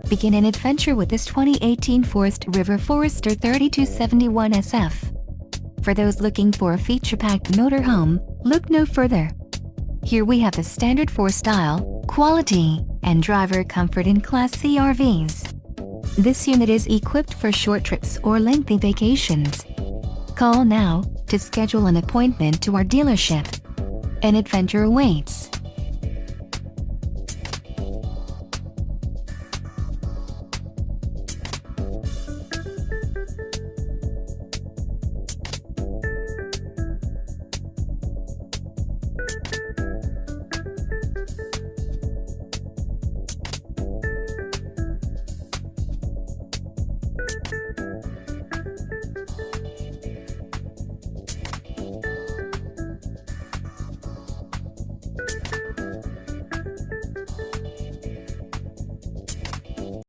Begin an adventure with this 2018 Forest River Forester 3271 SF. For those looking for a feature-packed motorhome, look no further. Here we have the standard for style, quality, and driver comfort in Class C RVs. This unit is equipped for short trips or lengthy vacations. Call now to schedule an appointment to our dealership. An adventure awaits.